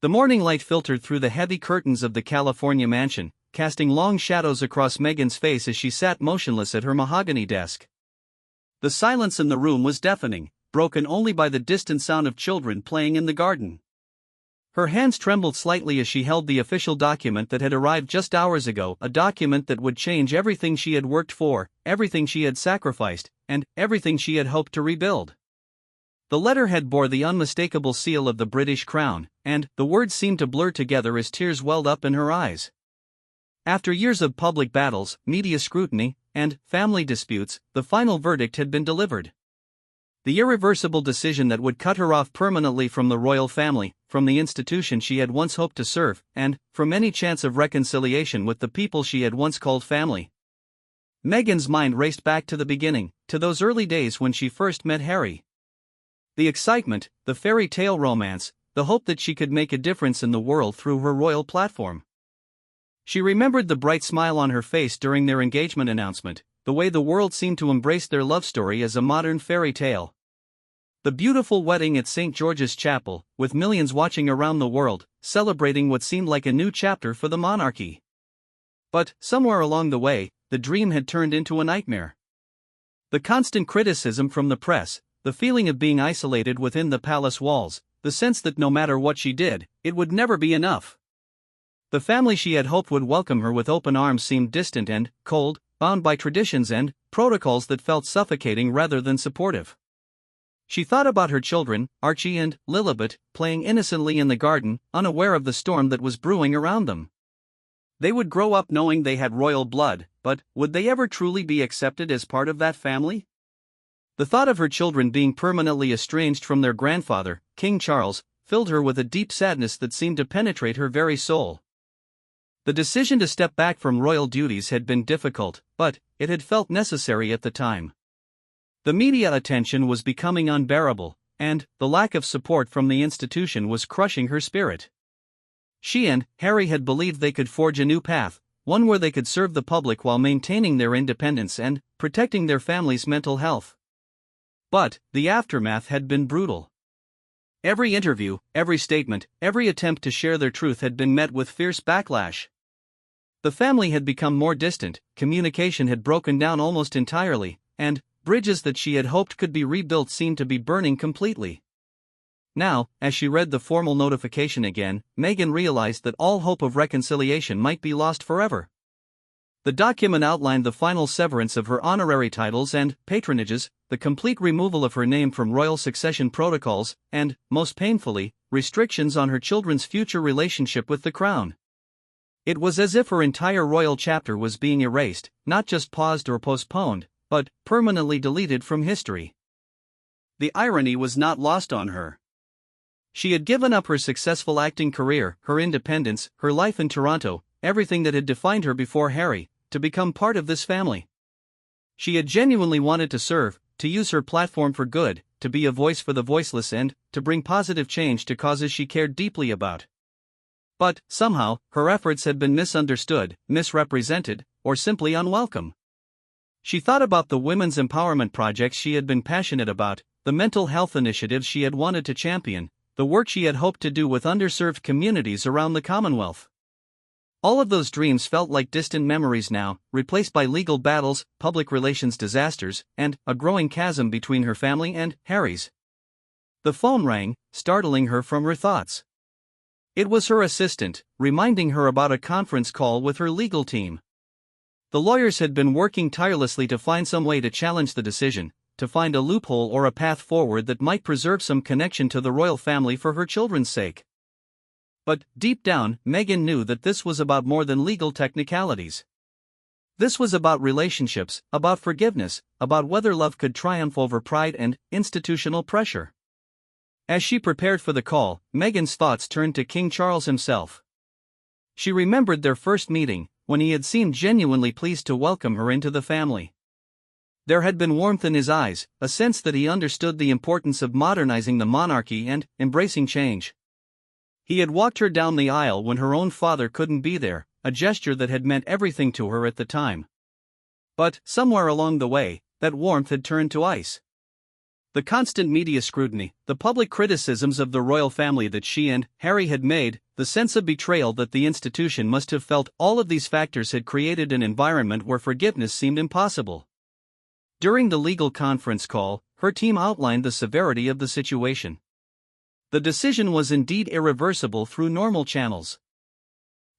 The morning light filtered through the heavy curtains of the California mansion, casting long shadows across Meghan's face as she sat motionless at her mahogany desk. The silence in the room was deafening, broken only by the distant sound of children playing in the garden. Her hands trembled slightly as she held the official document that had arrived just hours ago, a document that would change everything she had worked for, everything she had sacrificed, and everything she had hoped to rebuild. The letterhead bore the unmistakable seal of the British Crown, and the words seemed to blur together as tears welled up in her eyes. After years of public battles, media scrutiny, and family disputes, the final verdict had been delivered. The irreversible decision that would cut her off permanently from the royal family, from the institution she had once hoped to serve, and from any chance of reconciliation with the people she had once called family. Meghan's mind raced back to the beginning, to those early days when she first met Harry. The excitement, the fairy tale romance, the hope that she could make a difference in the world through her royal platform. She remembered the bright smile on her face during their engagement announcement, the way the world seemed to embrace their love story as a modern fairy tale. The beautiful wedding at St. George's Chapel, with millions watching around the world, celebrating what seemed like a new chapter for the monarchy. But, somewhere along the way, the dream had turned into a nightmare. The constant criticism from the press, the feeling of being isolated within the palace walls, the sense that no matter what she did, it would never be enough. The family she had hoped would welcome her with open arms seemed distant and cold, bound by traditions and protocols that felt suffocating rather than supportive. She thought about her children, Archie and Lilibet, playing innocently in the garden, unaware of the storm that was brewing around them. They would grow up knowing they had royal blood, but would they ever truly be accepted as part of that family? The thought of her children being permanently estranged from their grandfather, King Charles, filled her with a deep sadness that seemed to penetrate her very soul. The decision to step back from royal duties had been difficult, but it had felt necessary at the time. The media attention was becoming unbearable, and the lack of support from the institution was crushing her spirit. She and Harry had believed they could forge a new path, one where they could serve the public while maintaining their independence and protecting their family's mental health. But the aftermath had been brutal. Every interview, every statement, every attempt to share their truth had been met with fierce backlash. The family had become more distant, communication had broken down almost entirely, and bridges that she had hoped could be rebuilt seemed to be burning completely. Now, as she read the formal notification again, Meghan realized that all hope of reconciliation might be lost forever. The document outlined the final severance of her honorary titles and patronages, the complete removal of her name from royal succession protocols, and, most painfully, restrictions on her children's future relationship with the crown. It was as if her entire royal chapter was being erased, not just paused or postponed, but permanently deleted from history. The irony was not lost on her. She had given up her successful acting career, her independence, her life in Toronto, everything that had defined her before Harry, to become part of this family. She had genuinely wanted to serve, to use her platform for good, to be a voice for the voiceless and to bring positive change to causes she cared deeply about. But, somehow, her efforts had been misunderstood, misrepresented, or simply unwelcome. She thought about the women's empowerment projects she had been passionate about, the mental health initiatives she had wanted to champion, the work she had hoped to do with underserved communities around the Commonwealth. All of those dreams felt like distant memories now, replaced by legal battles, public relations disasters, and a growing chasm between her family and Harry's. The phone rang, startling her from her thoughts. It was her assistant, reminding her about a conference call with her legal team. The lawyers had been working tirelessly to find some way to challenge the decision, to find a loophole or a path forward that might preserve some connection to the royal family for her children's sake. But, deep down, Meghan knew that this was about more than legal technicalities. This was about relationships, about forgiveness, about whether love could triumph over pride and institutional pressure. As she prepared for the call, Meghan's thoughts turned to King Charles himself. She remembered their first meeting, when he had seemed genuinely pleased to welcome her into the family. There had been warmth in his eyes, a sense that he understood the importance of modernizing the monarchy and embracing change. He had walked her down the aisle when her own father couldn't be there, a gesture that had meant everything to her at the time. But, somewhere along the way, that warmth had turned to ice. The constant media scrutiny, the public criticisms of the royal family that she and Harry had made, the sense of betrayal that the institution must have felt, all of these factors had created an environment where forgiveness seemed impossible. During the legal conference call, her team outlined the severity of the situation. The decision was indeed irreversible through normal channels.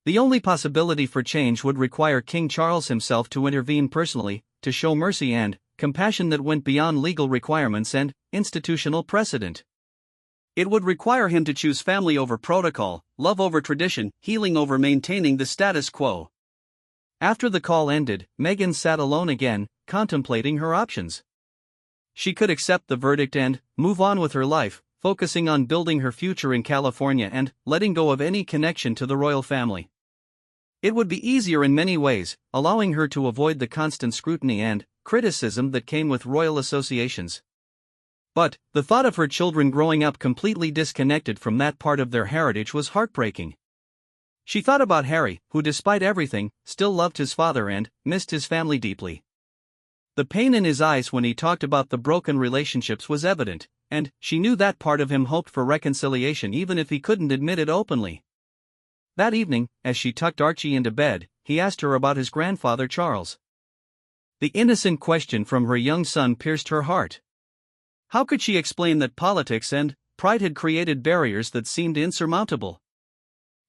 The only possibility for change would require King Charles himself to intervene personally, to show mercy and compassion that went beyond legal requirements and institutional precedent. It would require him to choose family over protocol, love over tradition, healing over maintaining the status quo. After the call ended, Meghan sat alone again, contemplating her options. She could accept the verdict and move on with her life, focusing on building her future in California and letting go of any connection to the royal family. It would be easier in many ways, allowing her to avoid the constant scrutiny and criticism that came with royal associations. But the thought of her children growing up completely disconnected from that part of their heritage was heartbreaking. She thought about Harry, who despite everything, still loved his father and missed his family deeply. The pain in his eyes when he talked about the broken relationships was evident, and she knew that part of him hoped for reconciliation even if he couldn't admit it openly. That evening, as she tucked Archie into bed, he asked her about his grandfather Charles. The innocent question from her young son pierced her heart. How could she explain that politics and pride had created barriers that seemed insurmountable?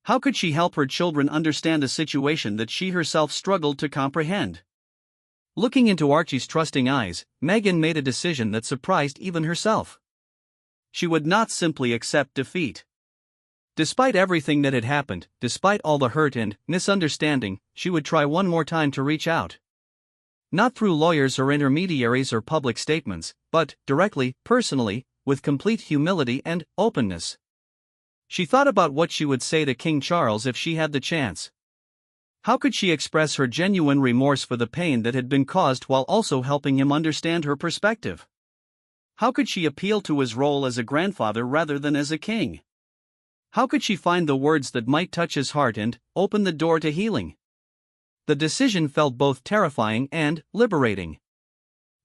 How could she help her children understand a situation that she herself struggled to comprehend? Looking into Archie's trusting eyes, Meghan made a decision that surprised even herself. She would not simply accept defeat. Despite everything that had happened, despite all the hurt and misunderstanding, she would try one more time to reach out. Not through lawyers or intermediaries or public statements, but directly, personally, with complete humility and openness. She thought about what she would say to King Charles if she had the chance. How could she express her genuine remorse for the pain that had been caused while also helping him understand her perspective? How could she appeal to his role as a grandfather rather than as a king? How could she find the words that might touch his heart and open the door to healing? The decision felt both terrifying and liberating.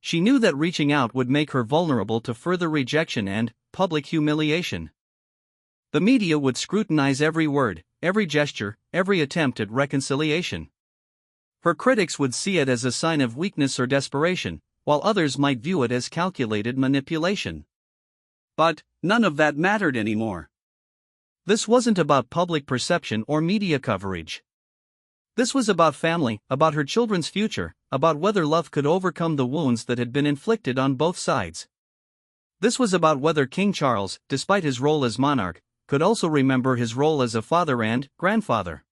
She knew that reaching out would make her vulnerable to further rejection and public humiliation. The media would scrutinize every word, every gesture, every attempt at reconciliation. Her critics would see it as a sign of weakness or desperation, while others might view it as calculated manipulation. But none of that mattered anymore. This wasn't about public perception or media coverage. This was about family, about her children's future, about whether love could overcome the wounds that had been inflicted on both sides. This was about whether King Charles, despite his role as monarch, could also remember his role as a father and grandfather.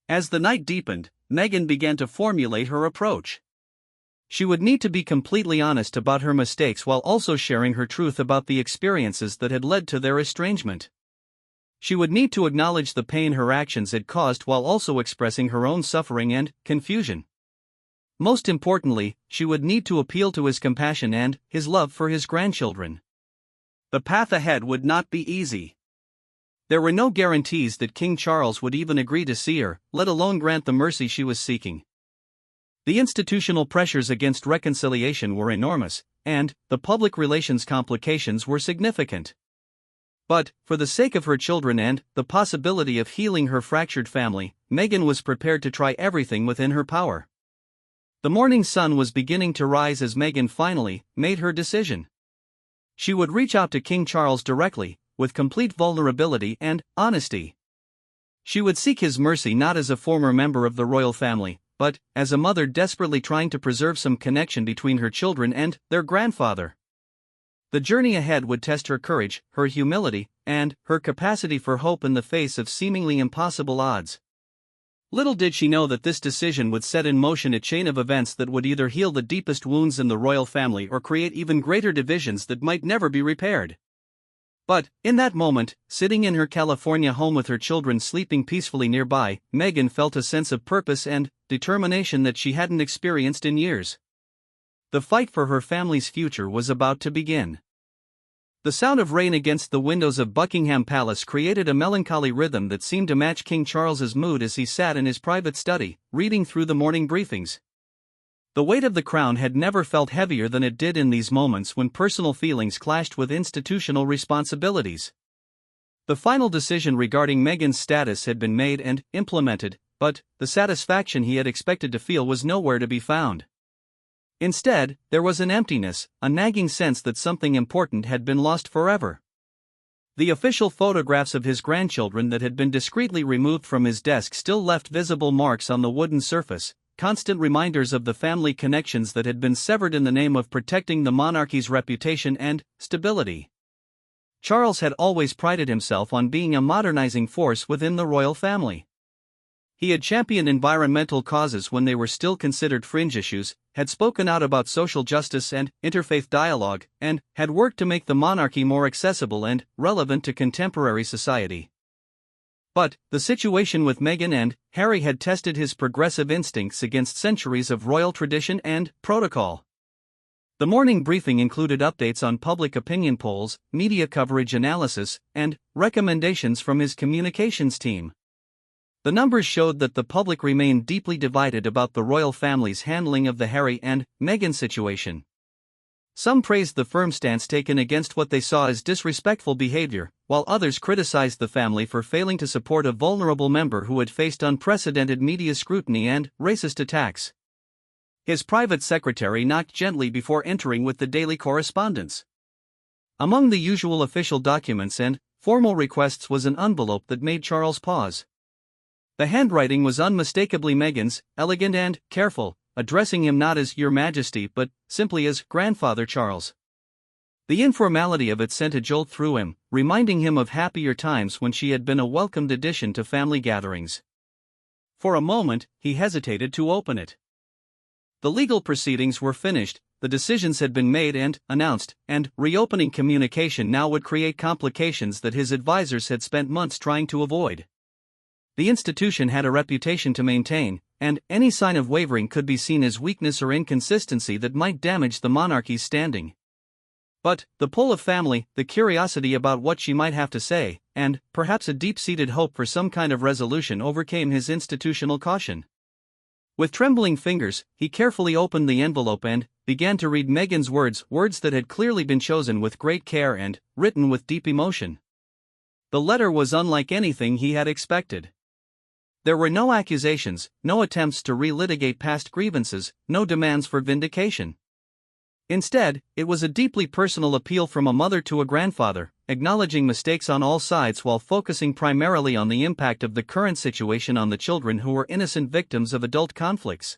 As the night deepened, Meghan began to formulate her approach. She would need to be completely honest about her mistakes while also sharing her truth about the experiences that had led to their estrangement. She would need to acknowledge the pain her actions had caused while also expressing her own suffering and confusion. Most importantly, she would need to appeal to his compassion and his love for his grandchildren. The path ahead would not be easy. There were no guarantees that King Charles would even agree to see her, let alone grant the mercy she was seeking. The institutional pressures against reconciliation were enormous, and the public relations complications were significant. But, for the sake of her children and the possibility of healing her fractured family, Meghan was prepared to try everything within her power. The morning sun was beginning to rise as Meghan finally made her decision. She would reach out to King Charles directly, with complete vulnerability and honesty. She would seek his mercy not as a former member of the royal family, but as a mother desperately trying to preserve some connection between her children and their grandfather. The journey ahead would test her courage, her humility, and her capacity for hope in the face of seemingly impossible odds. Little did she know that this decision would set in motion a chain of events that would either heal the deepest wounds in the royal family or create even greater divisions that might never be repaired. But, in that moment, sitting in her California home with her children sleeping peacefully nearby, Meghan felt a sense of purpose and determination that she hadn't experienced in years. The fight for her family's future was about to begin. The sound of rain against the windows of Buckingham Palace created a melancholy rhythm that seemed to match King Charles's mood as he sat in his private study, reading through the morning briefings. The weight of the crown had never felt heavier than it did in these moments when personal feelings clashed with institutional responsibilities. The final decision regarding Meghan's status had been made and implemented, but the satisfaction he had expected to feel was nowhere to be found. Instead, there was an emptiness, a nagging sense that something important had been lost forever. The official photographs of his grandchildren that had been discreetly removed from his desk still left visible marks on the wooden surface, constant reminders of the family connections that had been severed in the name of protecting the monarchy's reputation and stability. Charles had always prided himself on being a modernizing force within the royal family. He had championed environmental causes when they were still considered fringe issues, had spoken out about social justice and interfaith dialogue, and had worked to make the monarchy more accessible and relevant to contemporary society. But the situation with Meghan and Harry had tested his progressive instincts against centuries of royal tradition and protocol. The morning briefing included updates on public opinion polls, media coverage analysis, and recommendations from his communications team. The numbers showed that the public remained deeply divided about the royal family's handling of the Harry and Meghan situation. Some praised the firm stance taken against what they saw as disrespectful behavior, while others criticized the family for failing to support a vulnerable member who had faced unprecedented media scrutiny and racist attacks. His private secretary knocked gently before entering with the daily correspondence. Among the usual official documents and formal requests was an envelope that made Charles pause. The handwriting was unmistakably Meghan's, elegant and careful, addressing him not as Your Majesty but simply as Grandfather Charles. The informality of it sent a jolt through him, reminding him of happier times when she had been a welcomed addition to family gatherings. For a moment, he hesitated to open it. The legal proceedings were finished, the decisions had been made and announced, and reopening communication now would create complications that his advisors had spent months trying to avoid. The institution had a reputation to maintain, and any sign of wavering could be seen as weakness or inconsistency that might damage the monarchy's standing. But the pull of family, the curiosity about what she might have to say, and perhaps a deep-seated hope for some kind of resolution overcame his institutional caution. With trembling fingers, he carefully opened the envelope and began to read Meghan's words that had clearly been chosen with great care and written with deep emotion. The letter was unlike anything he had expected. There were no accusations, no attempts to relitigate past grievances, no demands for vindication. Instead, it was a deeply personal appeal from a mother to a grandfather, acknowledging mistakes on all sides while focusing primarily on the impact of the current situation on the children who were innocent victims of adult conflicts.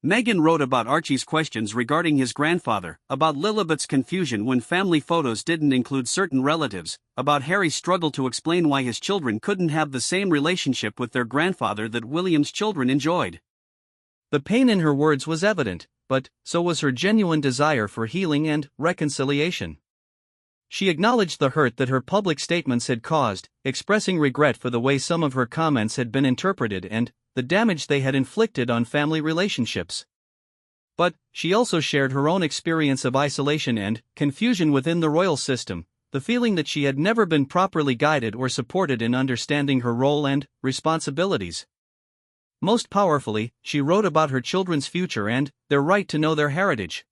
Meghan wrote about Archie's questions regarding his grandfather, about Lilibet's confusion when family photos didn't include certain relatives, about Harry's struggle to explain why his children couldn't have the same relationship with their grandfather that William's children enjoyed. The pain in her words was evident, but so was her genuine desire for healing and reconciliation. She acknowledged the hurt that her public statements had caused, expressing regret for the way some of her comments had been interpreted and the damage they had inflicted on family relationships. But she also shared her own experience of isolation and confusion within the royal system, the feeling that she had never been properly guided or supported in understanding her role and responsibilities. Most powerfully, she wrote about her children's future and their right to know their heritage.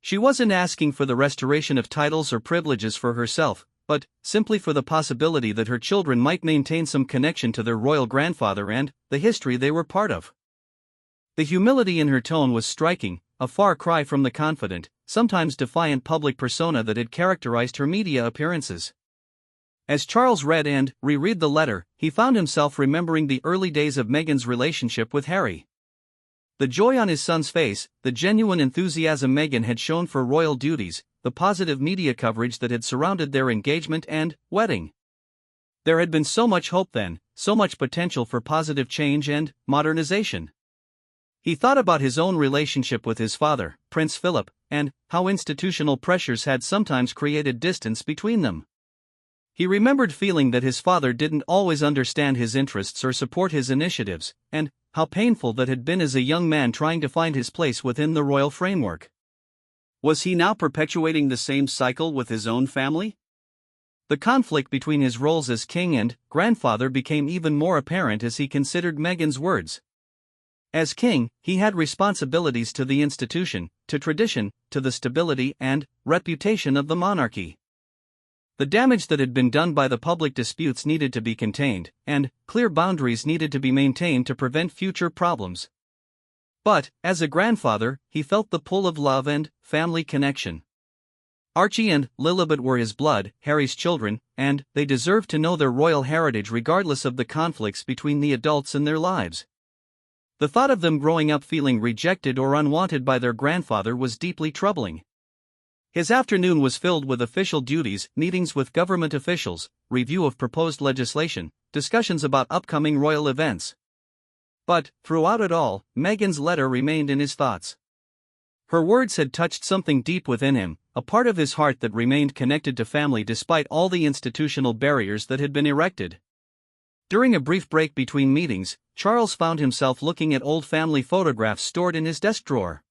She wasn't asking for the restoration of titles or privileges for herself, but simply for the possibility that her children might maintain some connection to their royal grandfather and the history they were part of. The humility in her tone was striking, a far cry from the confident, sometimes defiant public persona that had characterized her media appearances. As Charles read and reread the letter, he found himself remembering the early days of Meghan's relationship with Harry. The joy on his son's face, the genuine enthusiasm Meghan had shown for royal duties, the positive media coverage that had surrounded their engagement and wedding. There had been so much hope then, so much potential for positive change and modernization. He thought about his own relationship with his father, Prince Philip, and how institutional pressures had sometimes created distance between them. He remembered feeling that his father didn't always understand his interests or support his initiatives, and how painful that had been as a young man trying to find his place within the royal framework. Was he now perpetuating the same cycle with his own family? The conflict between his roles as king and grandfather became even more apparent as he considered Meghan's words. As king, he had responsibilities to the institution, to tradition, to the stability and reputation of the monarchy. The damage that had been done by the public disputes needed to be contained, and clear boundaries needed to be maintained to prevent future problems. But, as a grandfather, he felt the pull of love and family connection. Archie and Lilibet were his blood, Harry's children, and they deserved to know their royal heritage regardless of the conflicts between the adults in their lives. The thought of them growing up feeling rejected or unwanted by their grandfather was deeply troubling. His afternoon was filled with official duties, meetings with government officials, review of proposed legislation, discussions about upcoming royal events. But, throughout it all, Meghan's letter remained in his thoughts. Her words had touched something deep within him, a part of his heart that remained connected to family despite all the institutional barriers that had been erected. During a brief break between meetings, Charles found himself looking at old family photographs stored in his desk drawer.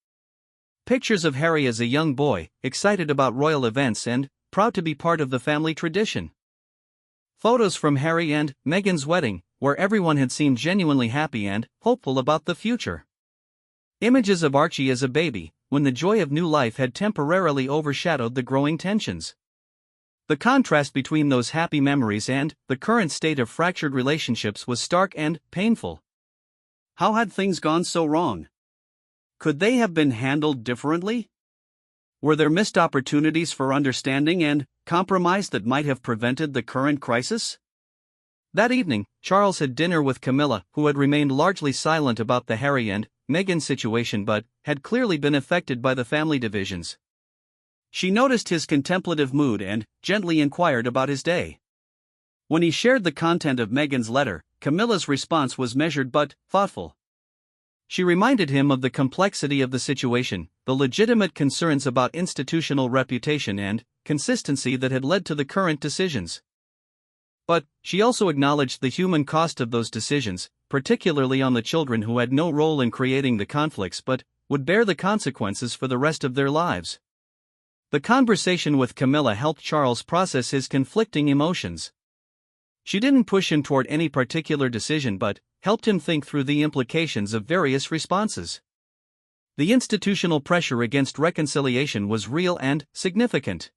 Pictures of Harry as a young boy, excited about royal events and proud to be part of the family tradition. Photos from Harry and Meghan's wedding, where everyone had seemed genuinely happy and hopeful about the future. Images of Archie as a baby, when the joy of new life had temporarily overshadowed the growing tensions. The contrast between those happy memories and the current state of fractured relationships was stark and painful. How had things gone so wrong? Could they have been handled differently? Were there missed opportunities for understanding and compromise that might have prevented the current crisis? That evening, Charles had dinner with Camilla, who had remained largely silent about the Harry and Meghan situation but had clearly been affected by the family divisions. She noticed his contemplative mood and gently inquired about his day. When he shared the content of Meghan's letter, Camilla's response was measured but thoughtful. She reminded him of the complexity of the situation, the legitimate concerns about institutional reputation and consistency that had led to the current decisions. But she also acknowledged the human cost of those decisions, particularly on the children who had no role in creating the conflicts but would bear the consequences for the rest of their lives. The conversation with Camilla helped Charles process his conflicting emotions. She didn't push him toward any particular decision but helped him think through the implications of various responses. The institutional pressure against reconciliation was real and significant.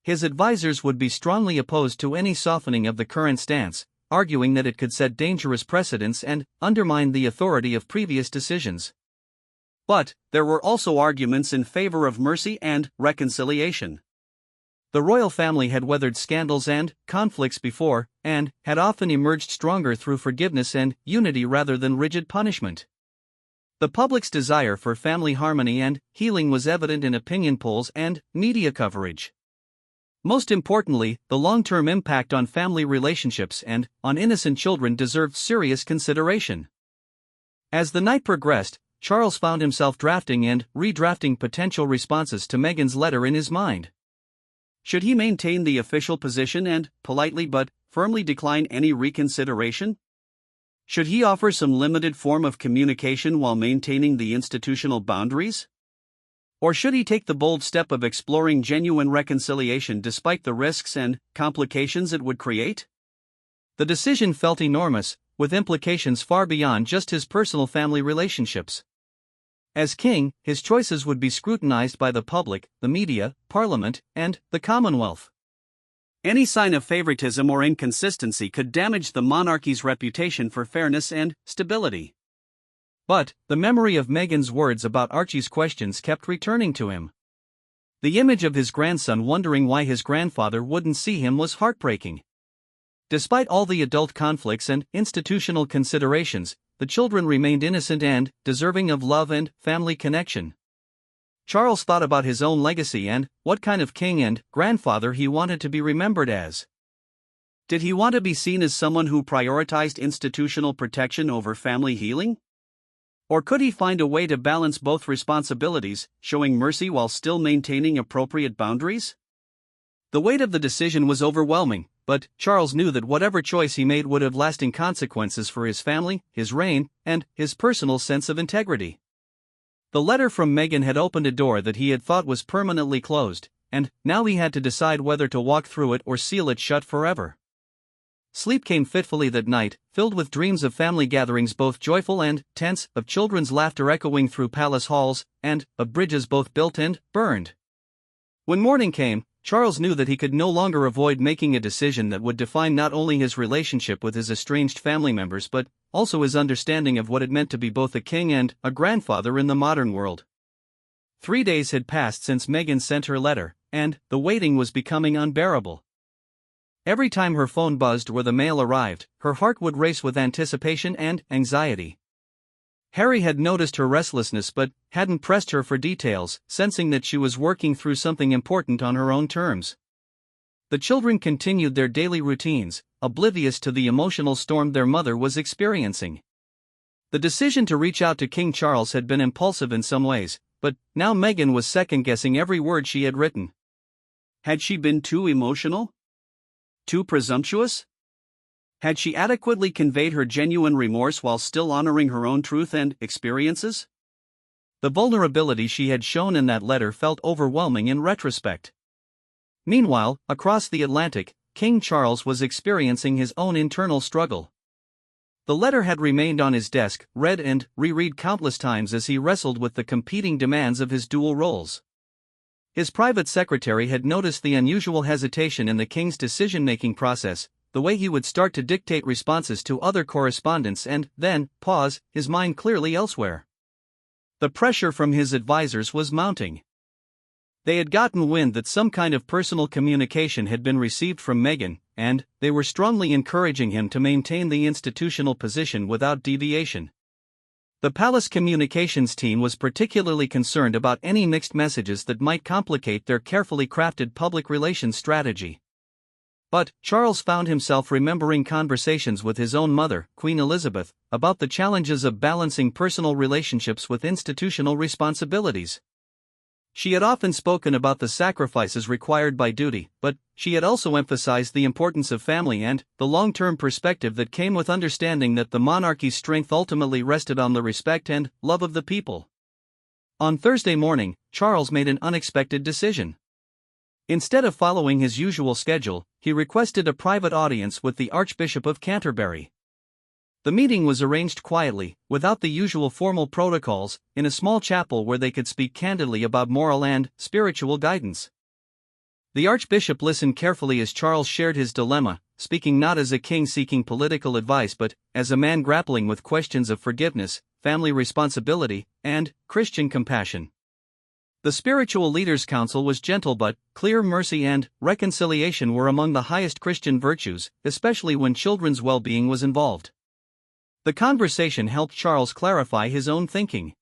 His advisors would be strongly opposed to any softening of the current stance, arguing that it could set dangerous precedents and undermine the authority of previous decisions. But there were also arguments in favor of mercy and reconciliation. The royal family had weathered scandals and conflicts before, and had often emerged stronger through forgiveness and unity rather than rigid punishment. The public's desire for family harmony and healing was evident in opinion polls and media coverage. Most importantly, the long-term impact on family relationships and on innocent children deserved serious consideration. As the night progressed, Charles found himself drafting and redrafting potential responses to Meghan's letter in his mind. Should he maintain the official position and, politely but firmly decline any reconsideration? Should he offer some limited form of communication while maintaining the institutional boundaries? Or should he take the bold step of exploring genuine reconciliation despite the risks and complications it would create? The decision felt enormous, with implications far beyond just his personal family relationships. As king, his choices would be scrutinized by the public, the media, Parliament, and the Commonwealth. Any sign of favoritism or inconsistency could damage the monarchy's reputation for fairness and stability. But the memory of Meghan's words about Archie's questions kept returning to him. The image of his grandson wondering why his grandfather wouldn't see him was heartbreaking. Despite all the adult conflicts and institutional considerations, the children remained innocent and deserving of love and family connection. Charles thought about his own legacy and what kind of king and grandfather he wanted to be remembered as. Did he want to be seen as someone who prioritized institutional protection over family healing? Or could he find a way to balance both responsibilities, showing mercy while still maintaining appropriate boundaries? The weight of the decision was overwhelming, but Charles knew that whatever choice he made would have lasting consequences for his family, his reign, and his personal sense of integrity. The letter from Meghan had opened a door that he had thought was permanently closed, and now he had to decide whether to walk through it or seal it shut forever. Sleep came fitfully that night, filled with dreams of family gatherings both joyful and tense, of children's laughter echoing through palace halls, and of bridges both built and burned. When morning came, Charles knew that he could no longer avoid making a decision that would define not only his relationship with his estranged family members but also his understanding of what it meant to be both a king and a grandfather in the modern world. 3 days had passed since Meghan sent her letter, and the waiting was becoming unbearable. Every time her phone buzzed or the mail arrived, her heart would race with anticipation and anxiety. Harry had noticed her restlessness but hadn't pressed her for details, sensing that she was working through something important on her own terms. The children continued their daily routines, oblivious to the emotional storm their mother was experiencing. The decision to reach out to King Charles had been impulsive in some ways, but now Meghan was second-guessing every word she had written. Had she been too emotional? Too presumptuous? Had she adequately conveyed her genuine remorse while still honoring her own truth and experiences? The vulnerability she had shown in that letter felt overwhelming in retrospect. Meanwhile, across the Atlantic, King Charles was experiencing his own internal struggle. The letter had remained on his desk, read and reread countless times as he wrestled with the competing demands of his dual roles. His private secretary had noticed the unusual hesitation in the king's decision-making process, the way he would start to dictate responses to other correspondents and then pause, his mind clearly elsewhere. The pressure from his advisors was mounting. They had gotten wind that some kind of personal communication had been received from Meghan, and they were strongly encouraging him to maintain the institutional position without deviation. The palace communications team was particularly concerned about any mixed messages that might complicate their carefully crafted public relations strategy. But Charles found himself remembering conversations with his own mother, Queen Elizabeth, about the challenges of balancing personal relationships with institutional responsibilities. She had often spoken about the sacrifices required by duty, but she had also emphasized the importance of family and the long-term perspective that came with understanding that the monarchy's strength ultimately rested on the respect and love of the people. On Thursday morning, Charles made an unexpected decision. Instead of following his usual schedule, he requested a private audience with the Archbishop of Canterbury. The meeting was arranged quietly, without the usual formal protocols, in a small chapel where they could speak candidly about moral and spiritual guidance. The Archbishop listened carefully as Charles shared his dilemma, speaking not as a king seeking political advice but as a man grappling with questions of forgiveness, family responsibility, and Christian compassion. The Spiritual Leaders' Council was gentle but clear. Mercy and reconciliation were among the highest Christian virtues, especially when children's well-being was involved. The conversation helped Charles clarify his own thinking.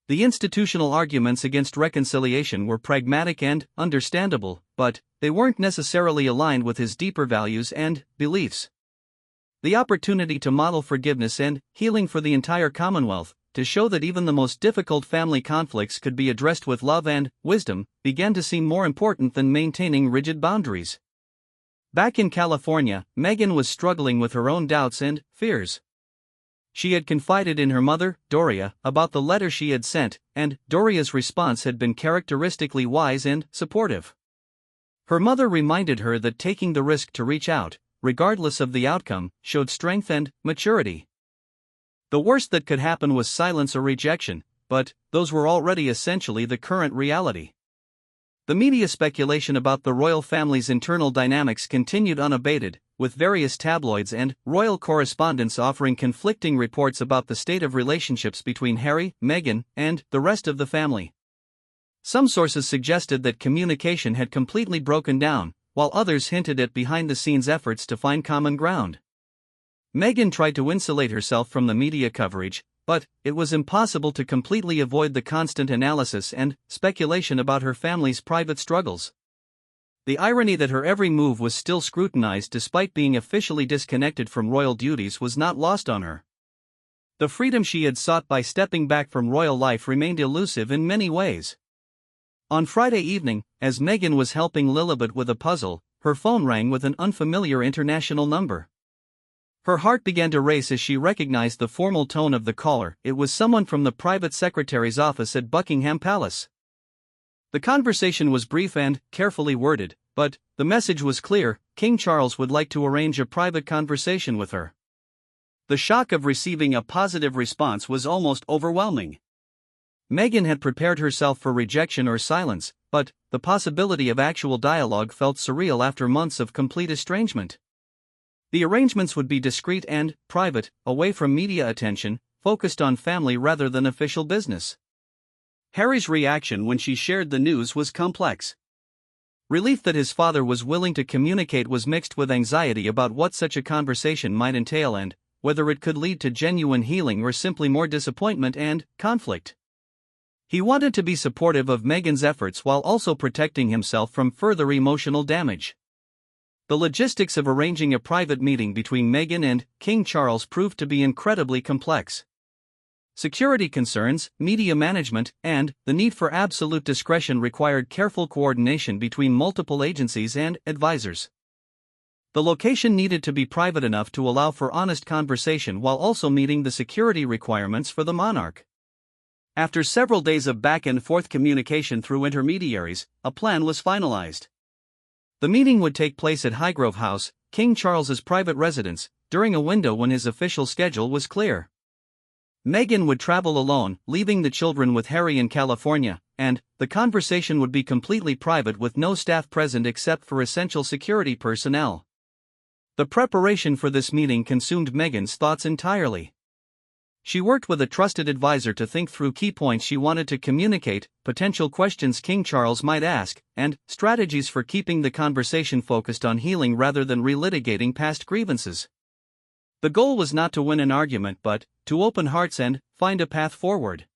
The institutional arguments against reconciliation were pragmatic and understandable, but they weren't necessarily aligned with his deeper values and beliefs. The opportunity to model forgiveness and healing for the entire Commonwealth, to show that even the most difficult family conflicts could be addressed with love and wisdom, began to seem more important than maintaining rigid boundaries. Back in California, Meghan was struggling with her own doubts and fears. She had confided in her mother, Doria, about the letter she had sent, and Doria's response had been characteristically wise and supportive. Her mother reminded her that taking the risk to reach out, regardless of the outcome, showed strength and maturity. The worst that could happen was silence or rejection, but those were already essentially the current reality. The media speculation about the royal family's internal dynamics continued unabated, with various tabloids and royal correspondents offering conflicting reports about the state of relationships between Harry, Meghan, and the rest of the family. Some sources suggested that communication had completely broken down, while others hinted at behind-the-scenes efforts to find common ground. Meghan tried to insulate herself from the media coverage, but it was impossible to completely avoid the constant analysis and speculation about her family's private struggles. The irony that her every move was still scrutinized despite being officially disconnected from royal duties was not lost on her. The freedom she had sought by stepping back from royal life remained elusive in many ways. On Friday evening, as Meghan was helping Lilibet with a puzzle, her phone rang with an unfamiliar international number. Her heart began to race as she recognized the formal tone of the caller. It was someone from the private secretary's office at Buckingham Palace. The conversation was brief and carefully worded, But the message was clear: King Charles would like to arrange a private conversation with her. The shock of receiving a positive response was almost overwhelming. Meghan had prepared herself for rejection or silence, but the possibility of actual dialogue felt surreal after months of complete estrangement. The arrangements would be discreet and private, away from media attention, focused on family rather than official business. Harry's reaction when she shared the news was complex. Relief that his father was willing to communicate was mixed with anxiety about what such a conversation might entail and whether it could lead to genuine healing or simply more disappointment and conflict. He wanted to be supportive of Meghan's efforts while also protecting himself from further emotional damage. The logistics of arranging a private meeting between Meghan and King Charles proved to be incredibly complex. Security concerns, media management, and the need for absolute discretion required careful coordination between multiple agencies and advisors. The location needed to be private enough to allow for honest conversation while also meeting the security requirements for the monarch. After several days of back-and-forth communication through intermediaries, a plan was finalized. The meeting would take place at Highgrove House, King Charles's private residence, during a window when his official schedule was clear. Meghan would travel alone, leaving the children with Harry in California, and the conversation would be completely private with no staff present except for essential security personnel. The preparation for this meeting consumed Meghan's thoughts entirely. She worked with a trusted advisor to think through key points she wanted to communicate, potential questions King Charles might ask, and strategies for keeping the conversation focused on healing rather than relitigating past grievances. The goal was not to win an argument but to open hearts and find a path forward.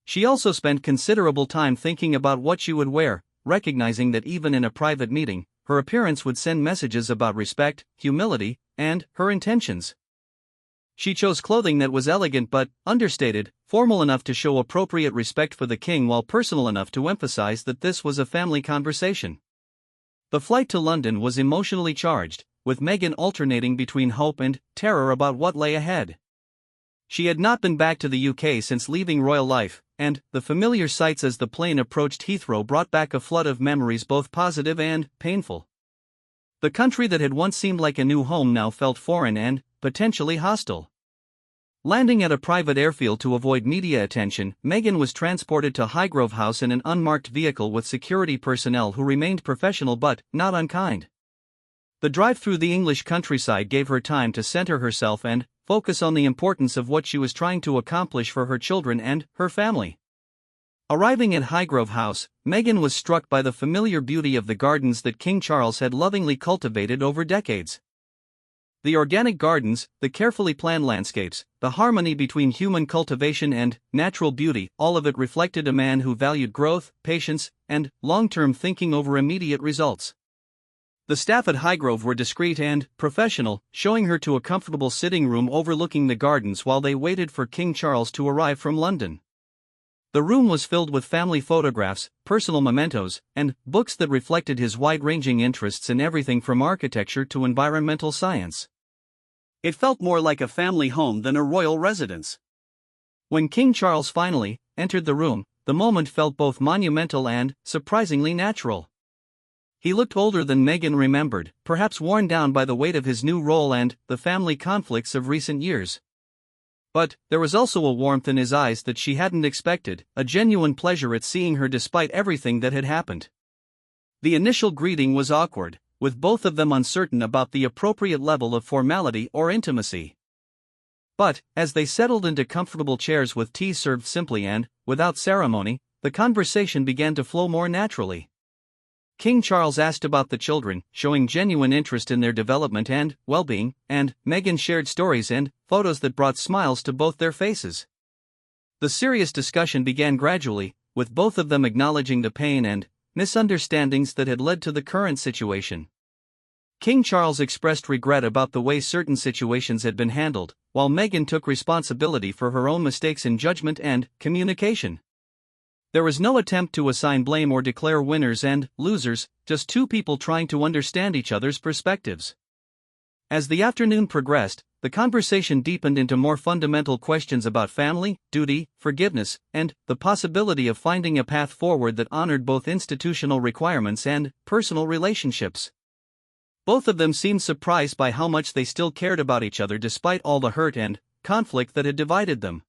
She also spent considerable time thinking about what she would wear, recognizing that even in a private meeting, her appearance would send messages about respect, humility, and her intentions. She chose clothing that was elegant but understated, formal enough to show appropriate respect for the king while personal enough to emphasize that this was a family conversation. The flight to London was emotionally charged, with Meghan alternating between hope and terror about what lay ahead. She had not been back to the UK since leaving royal life, and the familiar sights as the plane approached Heathrow brought back a flood of memories both positive and painful. The country that had once seemed like a new home now felt foreign and potentially hostile. Landing at a private airfield to avoid media attention, Meghan was transported to Highgrove House in an unmarked vehicle with security personnel who remained professional but not unkind. The drive through the English countryside gave her time to center herself and focus on the importance of what she was trying to accomplish for her children and her family. Arriving at Highgrove House, Meghan was struck by the familiar beauty of the gardens that King Charles had lovingly cultivated over decades. The organic gardens, the carefully planned landscapes, the harmony between human cultivation and natural beauty, all of it reflected a man who valued growth, patience, and long-term thinking over immediate results. The staff at Highgrove were discreet and professional, showing her to a comfortable sitting room overlooking the gardens while they waited for King Charles to arrive from London. The room was filled with family photographs, personal mementos, and books that reflected his wide-ranging interests in everything from architecture to environmental science. It felt more like a family home than a royal residence. When King Charles finally entered the room, the moment felt both monumental and surprisingly natural. He looked older than Meghan remembered, perhaps worn down by the weight of his new role and the family conflicts of recent years. But there was also a warmth in his eyes that she hadn't expected, a genuine pleasure at seeing her despite everything that had happened. The initial greeting was awkward, with both of them uncertain about the appropriate level of formality or intimacy. But, as they settled into comfortable chairs with tea served simply and without ceremony, the conversation began to flow more naturally. King Charles asked about the children, showing genuine interest in their development and well-being, and Meghan shared stories and photos that brought smiles to both their faces. The serious discussion began gradually, with both of them acknowledging the pain and misunderstandings that had led to the current situation. King Charles expressed regret about the way certain situations had been handled, while Meghan took responsibility for her own mistakes in judgment and communication. There was no attempt to assign blame or declare winners and losers, just two people trying to understand each other's perspectives. As the afternoon progressed, the conversation deepened into more fundamental questions about family, duty, forgiveness, and the possibility of finding a path forward that honored both institutional requirements and personal relationships. Both of them seemed surprised by how much they still cared about each other despite all the hurt and conflict that had divided them.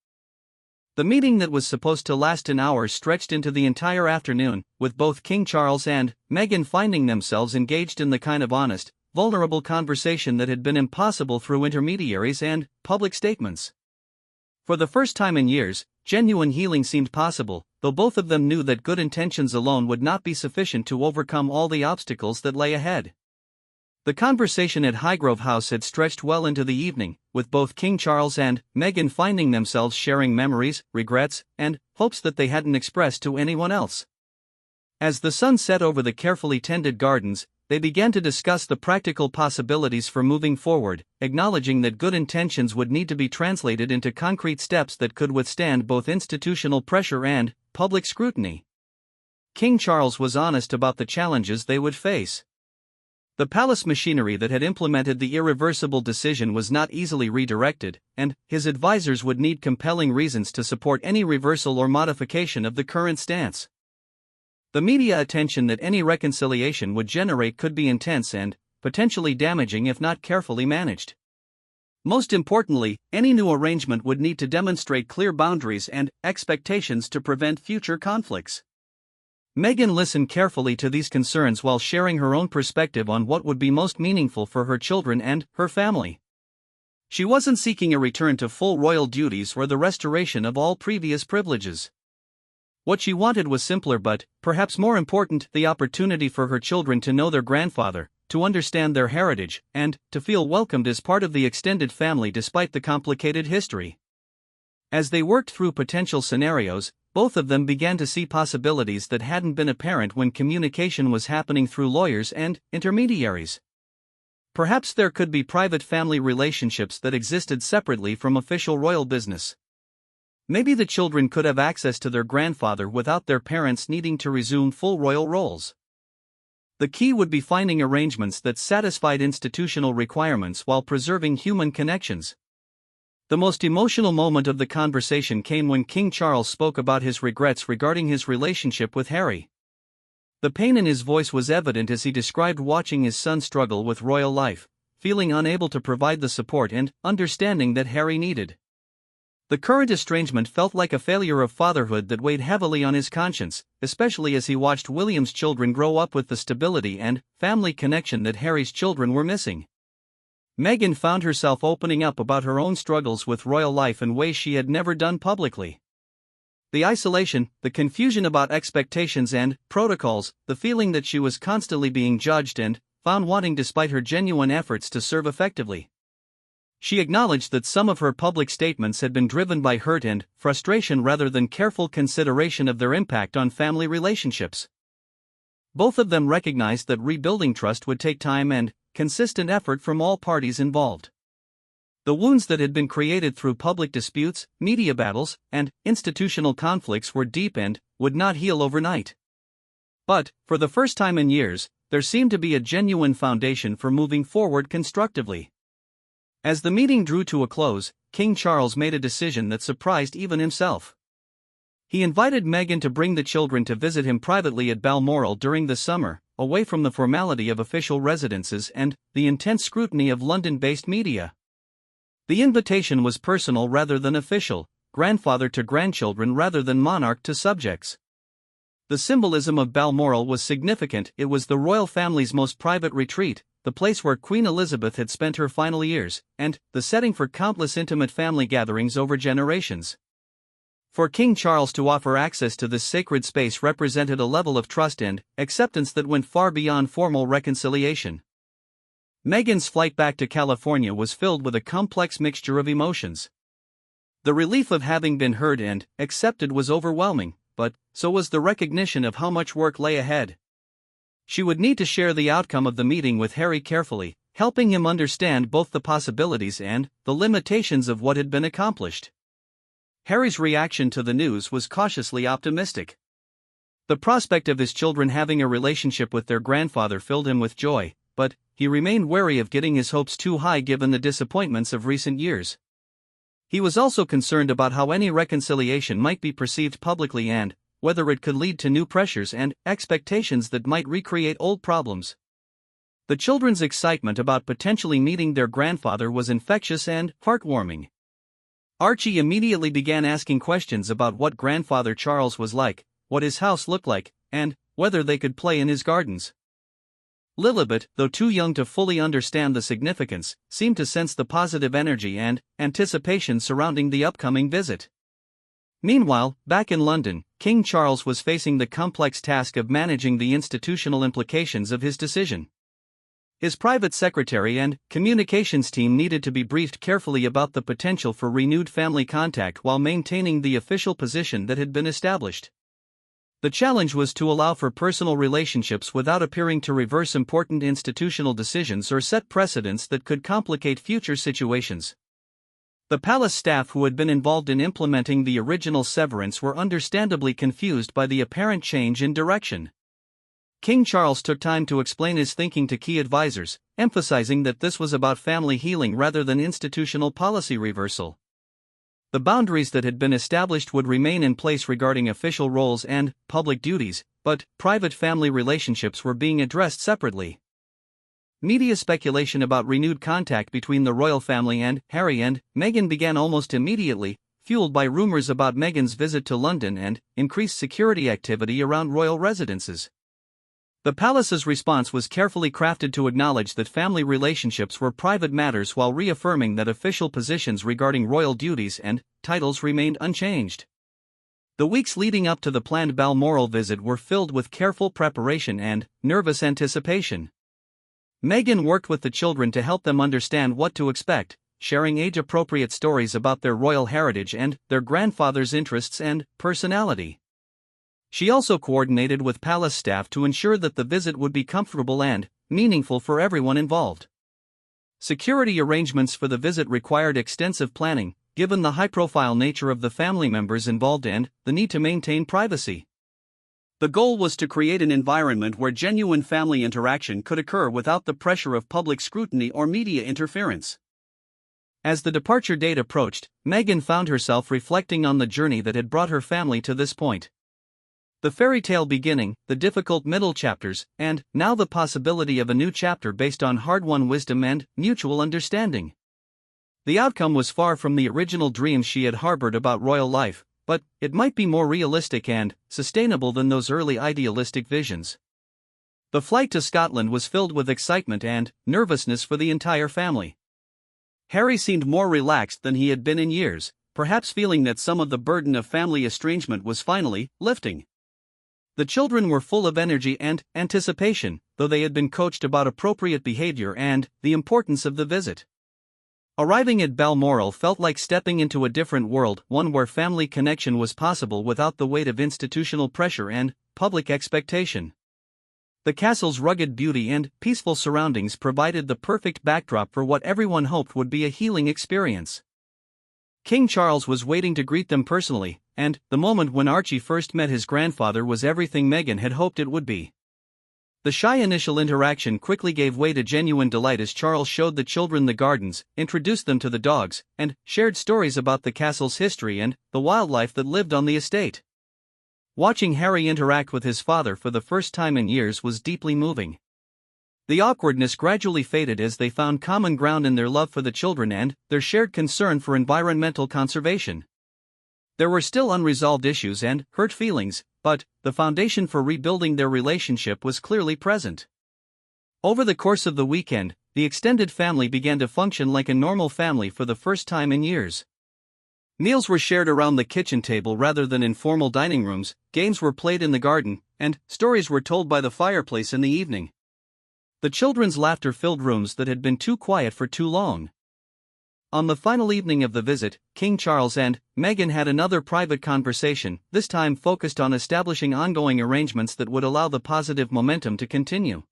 The meeting that was supposed to last an hour stretched into the entire afternoon, with both King Charles and Meghan finding themselves engaged in the kind of honest, vulnerable conversation that had been impossible through intermediaries and public statements. For the first time in years, genuine healing seemed possible, though both of them knew that good intentions alone would not be sufficient to overcome all the obstacles that lay ahead. The conversation at Highgrove House had stretched well into the evening, with both King Charles and Meghan finding themselves sharing memories, regrets, and hopes that they hadn't expressed to anyone else. As the sun set over the carefully tended gardens, they began to discuss the practical possibilities for moving forward, acknowledging that good intentions would need to be translated into concrete steps that could withstand both institutional pressure and public scrutiny. King Charles was honest about the challenges they would face. The palace machinery that had implemented the irreversible decision was not easily redirected, and his advisors would need compelling reasons to support any reversal or modification of the current stance. The media attention that any reconciliation would generate could be intense and potentially damaging if not carefully managed. Most importantly, any new arrangement would need to demonstrate clear boundaries and expectations to prevent future conflicts. Meghan listened carefully to these concerns while sharing her own perspective on what would be most meaningful for her children and her family. She wasn't seeking a return to full royal duties or the restoration of all previous privileges. What she wanted was simpler but, perhaps more important, the opportunity for her children to know their grandfather, to understand their heritage, and to feel welcomed as part of the extended family despite the complicated history. As they worked through potential scenarios, both of them began to see possibilities that hadn't been apparent when communication was happening through lawyers and intermediaries. Perhaps there could be private family relationships that existed separately from official royal business. Maybe the children could have access to their grandfather without their parents needing to resume full royal roles. The key would be finding arrangements that satisfied institutional requirements while preserving human connections. The most emotional moment of the conversation came when King Charles spoke about his regrets regarding his relationship with Harry. The pain in his voice was evident as he described watching his son struggle with royal life, feeling unable to provide the support and understanding that Harry needed. The current estrangement felt like a failure of fatherhood that weighed heavily on his conscience, especially as he watched William's children grow up with the stability and family connection that Harry's children were missing. Meghan found herself opening up about her own struggles with royal life in ways she had never done publicly. The isolation, the confusion about expectations and protocols, the feeling that she was constantly being judged and found wanting despite her genuine efforts to serve effectively. She acknowledged that some of her public statements had been driven by hurt and frustration rather than careful consideration of their impact on family relationships. Both of them recognized that rebuilding trust would take time and consistent effort from all parties involved. The wounds that had been created through public disputes, media battles, and institutional conflicts were deep and would not heal overnight. But, for the first time in years, there seemed to be a genuine foundation for moving forward constructively. As the meeting drew to a close, King Charles made a decision that surprised even himself. He invited Meghan to bring the children to visit him privately at Balmoral during the summer, away from the formality of official residences and the intense scrutiny of London-based media. The invitation was personal rather than official, grandfather to grandchildren rather than monarch to subjects. The symbolism of Balmoral was significant. It was the royal family's most private retreat, the place where Queen Elizabeth had spent her final years, and the setting for countless intimate family gatherings over generations. For King Charles to offer access to this sacred space represented a level of trust and acceptance that went far beyond formal reconciliation. Meghan's flight back to California was filled with a complex mixture of emotions. The relief of having been heard and accepted was overwhelming, but so was the recognition of how much work lay ahead. She would need to share the outcome of the meeting with Harry carefully, helping him understand both the possibilities and the limitations of what had been accomplished. Harry's reaction to the news was cautiously optimistic. The prospect of his children having a relationship with their grandfather filled him with joy, but he remained wary of getting his hopes too high given the disappointments of recent years. He was also concerned about how any reconciliation might be perceived publicly and whether it could lead to new pressures and expectations that might recreate old problems. The children's excitement about potentially meeting their grandfather was infectious and heartwarming. Archie immediately began asking questions about what Grandfather Charles was like, what his house looked like, and whether they could play in his gardens. Lilibet, though too young to fully understand the significance, seemed to sense the positive energy and anticipation surrounding the upcoming visit. Meanwhile, back in London, King Charles was facing the complex task of managing the institutional implications of his decision. His private secretary and communications team needed to be briefed carefully about the potential for renewed family contact while maintaining the official position that had been established. The challenge was to allow for personal relationships without appearing to reverse important institutional decisions or set precedents that could complicate future situations. The palace staff who had been involved in implementing the original severance were understandably confused by the apparent change in direction. King Charles took time to explain his thinking to key advisors, emphasizing that this was about family healing rather than institutional policy reversal. The boundaries that had been established would remain in place regarding official roles and public duties, but private family relationships were being addressed separately. Media speculation about renewed contact between the royal family and Harry and Meghan began almost immediately, fueled by rumors about Meghan's visit to London and increased security activity around royal residences. The palace's response was carefully crafted to acknowledge that family relationships were private matters while reaffirming that official positions regarding royal duties and titles remained unchanged. The weeks leading up to the planned Balmoral visit were filled with careful preparation and nervous anticipation. Meghan worked with the children to help them understand what to expect, sharing age-appropriate stories about their royal heritage and their grandfather's interests and personality. She also coordinated with palace staff to ensure that the visit would be comfortable and meaningful for everyone involved. Security arrangements for the visit required extensive planning, given the high-profile nature of the family members involved and the need to maintain privacy. The goal was to create an environment where genuine family interaction could occur without the pressure of public scrutiny or media interference. As the departure date approached, Meghan found herself reflecting on the journey that had brought her family to this point. The fairy tale beginning, the difficult middle chapters, and now the possibility of a new chapter based on hard-won wisdom and mutual understanding. The outcome was far from the original dreams she had harbored about royal life, but it might be more realistic and sustainable than those early idealistic visions. The flight to Scotland was filled with excitement and nervousness for the entire family. Harry seemed more relaxed than he had been in years, perhaps feeling that some of the burden of family estrangement was finally lifting. The children were full of energy and anticipation, though they had been coached about appropriate behavior and the importance of the visit. Arriving at Balmoral felt like stepping into a different world, one where family connection was possible without the weight of institutional pressure and public expectation. The castle's rugged beauty and peaceful surroundings provided the perfect backdrop for what everyone hoped would be a healing experience. King Charles was waiting to greet them personally, and the moment when Archie first met his grandfather was everything Meghan had hoped it would be. The shy initial interaction quickly gave way to genuine delight as Charles showed the children the gardens, introduced them to the dogs, and shared stories about the castle's history and the wildlife that lived on the estate. Watching Harry interact with his father for the first time in years was deeply moving. The awkwardness gradually faded as they found common ground in their love for the children and their shared concern for environmental conservation. There were still unresolved issues and hurt feelings, but the foundation for rebuilding their relationship was clearly present. Over the course of the weekend, the extended family began to function like a normal family for the first time in years. Meals were shared around the kitchen table rather than in formal dining rooms, games were played in the garden, and stories were told by the fireplace in the evening. The children's laughter filled rooms that had been too quiet for too long. On the final evening of the visit, King Charles and Meghan had another private conversation, this time focused on establishing ongoing arrangements that would allow the positive momentum to continue.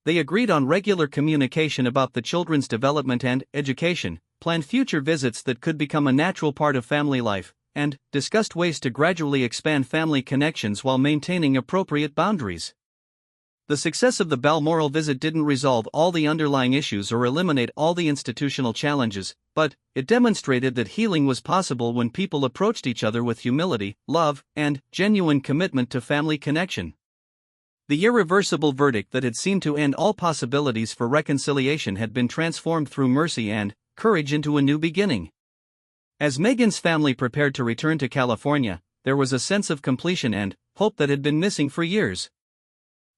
They agreed on regular communication about the children's development and education, planned future visits that could become a natural part of family life, and discussed ways to gradually expand family connections while maintaining appropriate boundaries. The success of the Balmoral visit didn't resolve all the underlying issues or eliminate all the institutional challenges, but it demonstrated that healing was possible when people approached each other with humility, love, and genuine commitment to family connection. The irreversible verdict that had seemed to end all possibilities for reconciliation had been transformed through mercy and courage into a new beginning. As Meghan's family prepared to return to California, there was a sense of completion and hope that had been missing for years.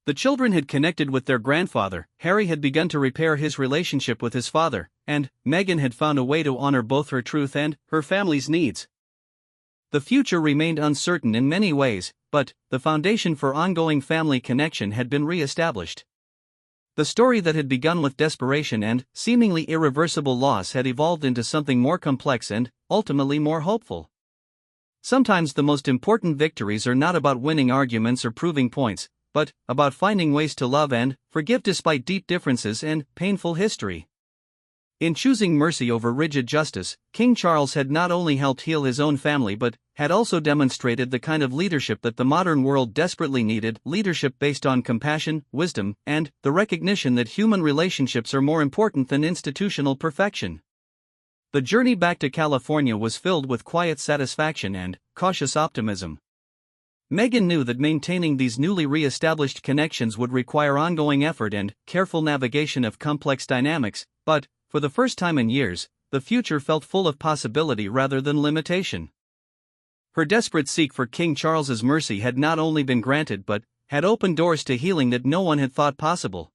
The children had connected with their grandfather, Harry had begun to repair his relationship with his father, and Meghan had found a way to honor both her truth and her family's needs. The future remained uncertain in many ways, but the foundation for ongoing family connection had been re-established. The story that had begun with desperation and seemingly irreversible loss had evolved into something more complex and, ultimately, more hopeful. Sometimes the most important victories are not about winning arguments or proving points, but about finding ways to love and forgive despite deep differences and painful history. In choosing mercy over rigid justice, King Charles had not only helped heal his own family but had also demonstrated the kind of leadership that the modern world desperately needed, leadership based on compassion, wisdom, and the recognition that human relationships are more important than institutional perfection. The journey back to California was filled with quiet satisfaction and cautious optimism. Meghan knew that maintaining these newly re-established connections would require ongoing effort and careful navigation of complex dynamics, but, for the first time in years, the future felt full of possibility rather than limitation. Her desperate seek for King Charles's mercy had not only been granted but had opened doors to healing that no one had thought possible.